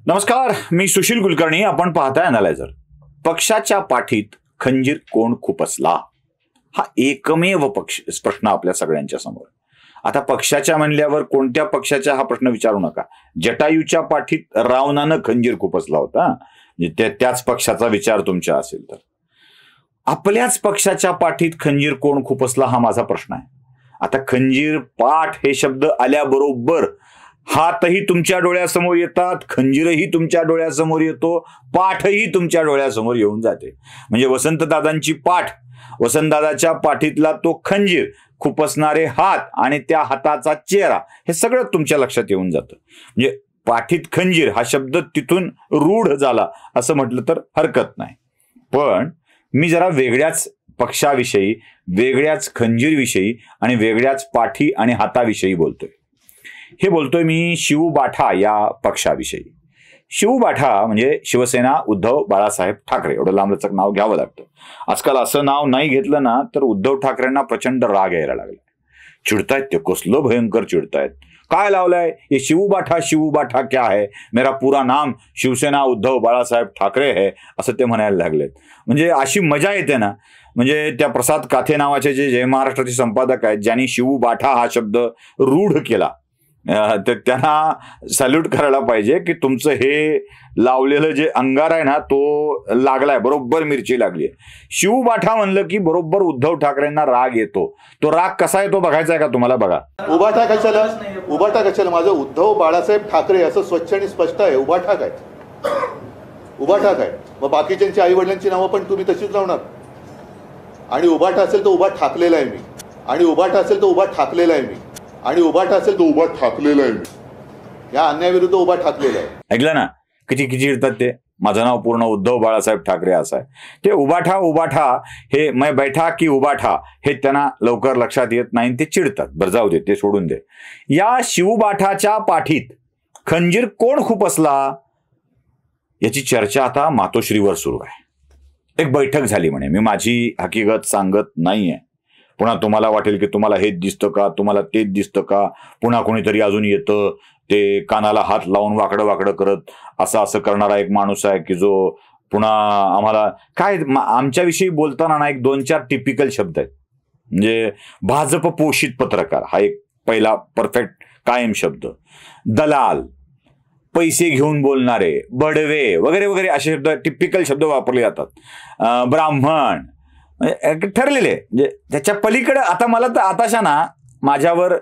नमस्कार, मी सुशील कुलकर्णी. आपण पाहताय अनालायझर. पक्षाच्या पाठीत खंजीर कोण खुपसला, हा एकमेव प्रश्न आपल्या सगळ्यांच्या समोर. आता पक्षाच्या म्हणल्यावर कोणत्या पक्षाच्या हा प्रश्न विचारू नका. जटायूच्या पाठीत रावणानं खंजीर खुपसला होता, म्हणजे त्याच पक्षाचा विचार तुमच्या असेल तर. आपल्याच पक्षाच्या पाठीत खंजीर कोण खुपसला हा माझा प्रश्न आहे. आता खंजीर, पाठ हे शब्द आल्याबरोबर हातही तुमच्या डोळ्यासमोर येतात, खंजीरही तुमच्या डोळ्यासमोर येतो, पाठही तुमच्या डोळ्यासमोर येऊन जाते. म्हणजे वसंतदादांची पाठ, वसंतदादाच्या पाठीतला तो खंजीर, खुपसणारे हात आणि त्या हाताचा चेहरा, हे सगळं तुमच्या लक्षात येऊन जातं. म्हणजे पाठीत खंजीर हा शब्द तिथून रूढ झाला असं म्हटलं तर हरकत नाही. पण मी जरा वेगळ्याच पक्षाविषयी, वेगळ्याच खंजीरविषयी आणि वेगळ्याच पाठी आणि हाताविषयी बोलतोय. हे बोलतोय मी शिवबाठा या पक्षाविषयी. शिवबाठा म्हणजे शिवसेना उद्धव बाळासाहेब ठाकरे, एवढं लांबलचक नाव घ्यावं लागतं. आजकाल असं नाव नाही घेतलं ना तर उद्धव ठाकरेंना प्रचंड राग यायला लागला. चिडतायत ते, कसलं भयंकर चिडतायत. काय लावलंय ये शिवबाठा, शिवबाठा क्या है, मेरा पूरा नाम शिवसेना उद्धव बाळासाहेब ठाकरे है, असं ते म्हणायला लागलेत. म्हणजे अशी मजा येते ना. म्हणजे त्या प्रसाद काथे नावाचे जे जय महाराष्ट्राचे संपादक आहेत, ज्यांनी शिवबाठा हा शब्द रूढ केला, तर त्यांना सॅल्यूट करायला पाहिजे की तुमचं हे लावलेलं जे अंगार आहे ना तो लागलाय, बरोबर मिरची लागली आहे. शिवबाठा म्हणलं की बरोबर उद्धव ठाकरेंना राग येतो. तो राग कसा येतो बघायचा आहे का तुम्हाला? बघा. उबाठा कशाला, उबाठा कशाला? माझं उद्धव बाळासाहेब ठाकरे असं स्वच्छ आणि स्पष्ट आहे. उबाठा काय, उबाठा काय? मग बाकीच्यांची आई वडिलांची नावं पण तुम्ही तशीच लावणार. आणि उबाठा असेल तर उभा ठाकलेला आहे मी, आणि उबाठा असेल तर उभा ठाकलेला आहे मी, आणि उबाठा असेल तो उभा ठाकलेला आहे मी. या अन्यायाविरुद्ध उभा ठाकलेला आहे. ऐकलं ना किती किती चिडतात ते. माझं नाव पूर्ण उद्धव बाळासाहेब ठाकरे असं आहे. ते उबाठा उबाठा हे मैं बैठा की उबाठा हे त्यांना लवकर लक्षात येत नाही, ते चिडतात. बरं जाऊ दे, ते सोडून दे. या शिवबाठाच्या पाठीत खंजीर कोण खुपसला याची चर्चा आता मातोश्रीवर सुरू आहे. एक बैठक झाली म्हणे. मी माझी हकीकत सांगत नाहीये. पुन्हा तुम्हाला वाटेल की तुम्हाला हेच दिसतं का, तुम्हाला तेच दिसतं का, पुन्हा कोणीतरी अजून येतं ते कानाला हात लावून वाकडं वाकडं करत असं करणारा एक माणूस आहे की जो पुन्हा आम्हाला काय आमच्याविषयी बोलताना ना एक 2-4 टिपिकल शब्द आहेत. म्हणजे भाजप पोषित पत्रकार हा एक पहिला परफेक्ट कायम शब्द. दलाल, पैसे घेऊन बोलणारे, बडवे वगैरे वगैरे असे शब्द, टिपिकल शब्द वापरले जातात. ब्राह्मण ठरलेले. म्हणजे त्याच्या पलीकडे आता मला तर आताशा ना माझ्यावर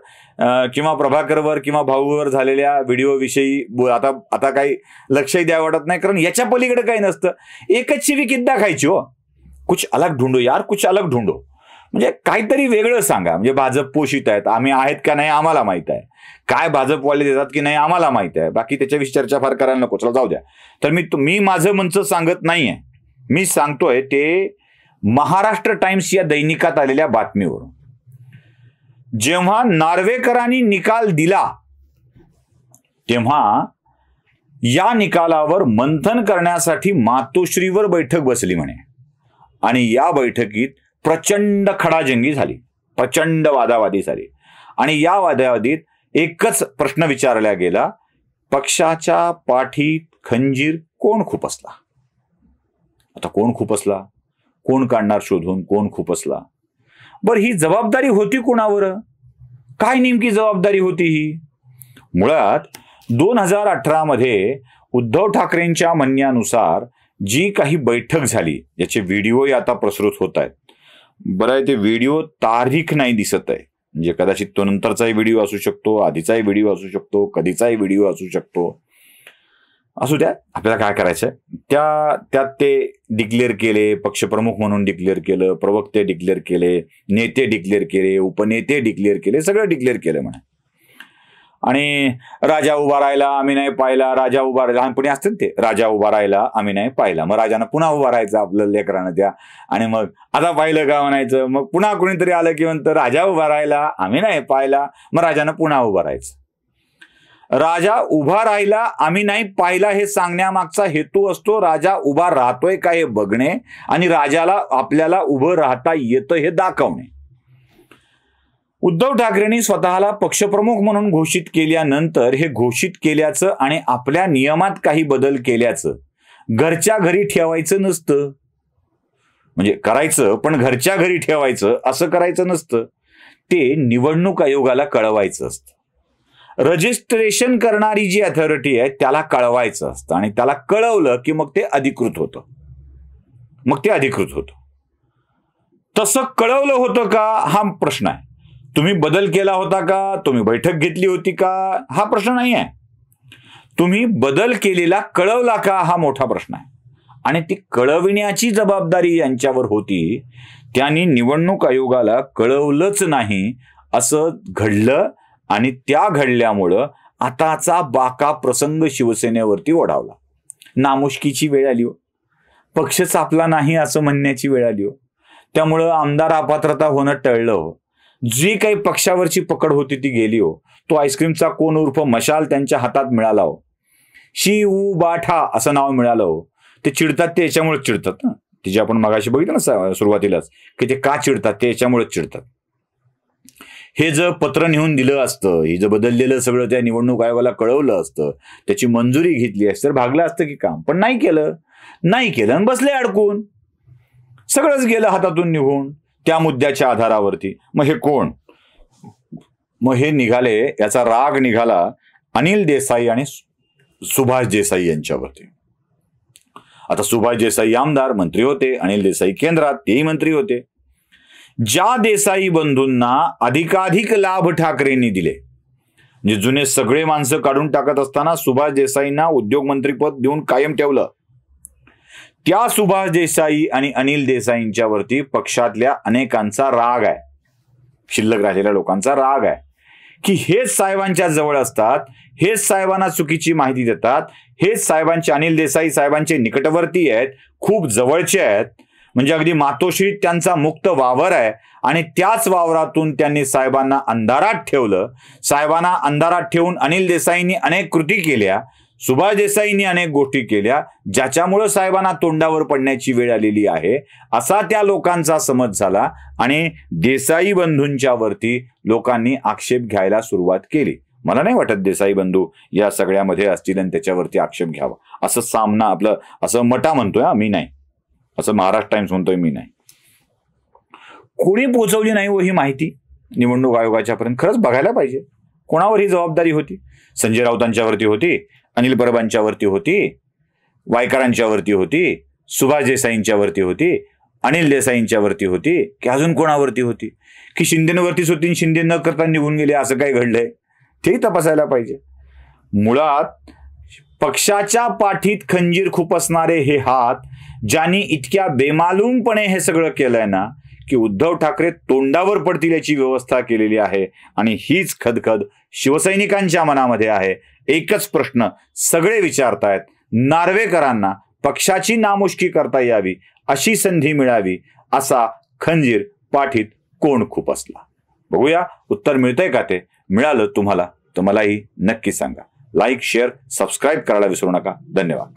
किंवा प्रभाकरवर किंवा भाऊवर झालेल्या व्हिडिओविषयी आता काही लक्षही द्यावं वाटत नाही, कारण याच्या पलीकडे काही नसतं. एकच शिवी किद्दा खायची हो. कुछ अलग ढूंढो यार, कुछ अलग ढूंढो. म्हणजे काहीतरी वेगळं सांगा. म्हणजे भाजप पोषित आहेत, आम्ही आहेत का नाही आम्हाला माहित आहे, काय भाजपवाले देतात की नाही आम्हाला माहित आहे, बाकी त्याच्याविषयी चर्चा फार करायला नको. चला जाऊ द्या. तर मी माझं मनचं सांगत नाहीये, मी सांगतोय ते महाराष्ट्र टाइम्स या दैनिकात आलेल्या बातमीवरून. जेव्हा नार्वेकरांनी निकाल दिला तेव्हा या निकालावर मंथन करण्यासाठी मातोश्रीवर बैठक बसली म्हणे. आणि या बैठकीत प्रचंड खडाजंगी झाली, प्रचंड वादावादी झाली. आणि या वादावादीत एकच प्रश्न विचारला गेला, पक्षाच्या पाठीत खंजीर कोण खुपसला? आता कोण खुपसला, कोण काढणार शोधून, कोण खुपसला? बरं, ही जबाबदारी होती कोणावर? काय नेमकी जबाबदारी होती ही? मुळात 2018 मध्ये उद्धव ठाकरेंच्या म्हणण्यानुसार जी काही बैठक झाली, याचे व्हिडिओही आता प्रसृत होत आहेत. बरं आहे, ते व्हिडिओ तारीख नाही दिसत आहे. म्हणजे कदाचित तो नंतरचाही व्हिडिओ असू शकतो, आधीचाही व्हिडिओ असू शकतो, कधीचाही व्हिडिओ असू शकतो. असू द्या, आपल्याला काय करायचंय त्यात ते डिक्लेअर केले, पक्षप्रमुख म्हणून डिक्लेअर केलं, प्रवक्ते डिक्लेअर केले, नेते डिक्लेअर केले, उपनेते डिक्लेअर केले, सगळं डिक्लेअर केलं म्हणा. आणि राजा उभा राहिला आम्ही नाही पाहिला, राजा उभा राहिला, लहानपणी असतं ते, राजा उभा राहिला आम्ही नाही पाहिला. मग राजानं पुन्हा उभा राहायचं आपलं लेकरानं त्या, आणि मग आता पाहिलं का म्हणायचं. मग पुन्हा कोणीतरी आलं की म्हणतं राजा उभा राहिला आम्ही नाही पाहिला, मग राजानं पुन्हा उभा राहायचं. राजा उभा राहिला आम्ही नाही पाहिला हे सांगण्यामागचा हेतू असतो राजा उभा राहतोय का हे बघणे, आणि राजाला आपल्याला उभं राहता येतं हे दाखवणे. उद्धव ठाकरेंनी स्वतःला पक्षप्रमुख म्हणून घोषित केल्यानंतर हे घोषित केल्याचं आणि आपल्या नियमात काही बदल केल्याचं घरच्या घरी ठेवायचं नसतं. म्हणजे करायचं पण घरच्या घरी ठेवायचं असं करायचं नसतं. ते निवडणूक आयोगाला कळवायचं असतं. रजिस्ट्रेशन करणारी जी अथॉरिटी आहे त्याला कळवायचं असतं आणि त्याला कळवलं की मग ते अधिकृत होतं. तसं कळवलं होतं का हा प्रश्न आहे. तुम्ही बदल केला होता का, तुम्ही बैठक घेतली होती का, हा प्रश्न नाही आहे. तुम्ही बदल केलेला कळवला का हा मोठा प्रश्न आहे. आणि ती कळविण्याची जबाबदारी यांच्यावर होती. त्यांनी निवडणूक आयोगाला कळवलंच नाही असं घडलं आणि त्या घडल्यामुळं आताचा बाका प्रसंग शिवसेनेवरती ओढावला. नामुष्कीची वेळ आली हो. पक्ष चापला नाही असं म्हणण्याची वेळ आली हो. त्यामुळं आमदार अपात्रता होणं टळलं हो. जी काही पक्षावरची पकड होती ती गेली हो. तो आईस्क्रीमचा कोन उर्फ मशाल त्यांच्या हातात मिळाला हो. बाठा असं नाव मिळालं हो. ते चिडतात ते याच्यामुळेच चिडतात ना. ते जे आपण मगाशी बघितलं ना सुरुवातीलाच की ते का चिडतात ते याच्यामुळेच चिडतात. हे जर पत्र नेऊन दिलं असतं, हे जर बदललेलं सगळं त्या निवडणूक आयोगाला कळवलं असतं, त्याची मंजुरी घेतली असती तर भागलं असतं की काम. पण नाही केलं आणि बसले अडकून. सगळंच गेलं हातातून निघून त्या मुद्द्याच्या आधारावरती. मग हे कोण? मग हे निघाले, याचा राग निघाला अनिल देसाई आणि सुभाष देसाई यांच्यावरती. आता सुभाष देसाई आमदार मंत्री होते, अनिल देसाई केंद्रात तेही मंत्री होते. ज्या देसाई बंधूंना अधिकाधिक लाभ ठाकरेंनी दिले, म्हणजे जुने सगळे माणसं काढून टाकत असताना सुभाष देसाईंना उद्योग मंत्रीपद देऊन कायम ठेवलं, त्या सुभाष देसाई आणि अनिल देसाईंच्या वरती पक्षातल्या अनेकांचा राग आहे. शिल्लक राहिलेल्या लोकांचा राग आहे की हेच साहेबांच्या जवळ असतात, हेच साहेबांना चुकीची माहिती देतात, हेच साहेबांचे अनिल देसाई साहेबांचे निकटवर्ती आहेत, खूप जवळचे आहेत, म्हणजे अगदी मातोश्रीत त्यांचा मुक्त वावर आहे आणि त्याच वावरातून त्यांनी साहेबांना अंधारात ठेवलं. साहेबांना अंधारात ठेवून अनिल देसाईंनी अनेक कृती केल्या, सुभाष देसाईंनी अनेक गोष्टी केल्या, ज्याच्यामुळे साहेबांना तोंडावर पडण्याची वेळ आलेली आहे असा त्या लोकांचा समज झाला आणि देसाई बंधूंच्या वरती लोकांनी आक्षेप घ्यायला सुरुवात केली. मला नाही वाटत देसाई बंधू या सगळ्यामध्ये असतील आणि त्याच्यावरती आक्षेप घ्यावा असं सामना आपलं असं मटा म्हणतोय मी नाही, असं महाराष्ट्र टाइम्स म्हणतोय मी नाही. कोणी पोहोचवली नाही हो ही माहिती निवडणूक आयोगाच्या पर्यंत. खरंच बघायला पाहिजे कोणावर ही जबाबदारी होती. संजय राऊतांच्यावरती होती, अनिल परबांच्यावरती होती, वायकरांच्यावरती होती, सुभाष देसाईंच्यावरती होती, अनिल देसाईंच्यावरती होती, की अजून कोणावरती होती, की शिंदेवरतीच होती, शिंदे न करता निघून गेले असं काय घडलंय तेही तपासायला पाहिजे. मुळात पक्षाच्या पाठीत खंजीर खुपसणारे हे हात ज्यांनी इतक्या बेमालूमपणे हे सगळं केलंय ना की उद्धव ठाकरे तोंडावर पडतील याची व्यवस्था केलेली आहे. आणि हीच खदखद शिवसैनिकांच्या मनामध्ये आहे. एकच प्रश्न सगळे विचारतायत, नार्वेकरांना पक्षाची नामुष्की करता यावी, अशी संधी मिळावी, असा खंजीर पाठीत कोण खुपसला. बघूया उत्तर मिळतंय का. ते मिळालं तुम्हाला तर मलाही नक्की सांगा. लाईक, शेअर, सबस्क्राईब करायला विसरू नका. धन्यवाद.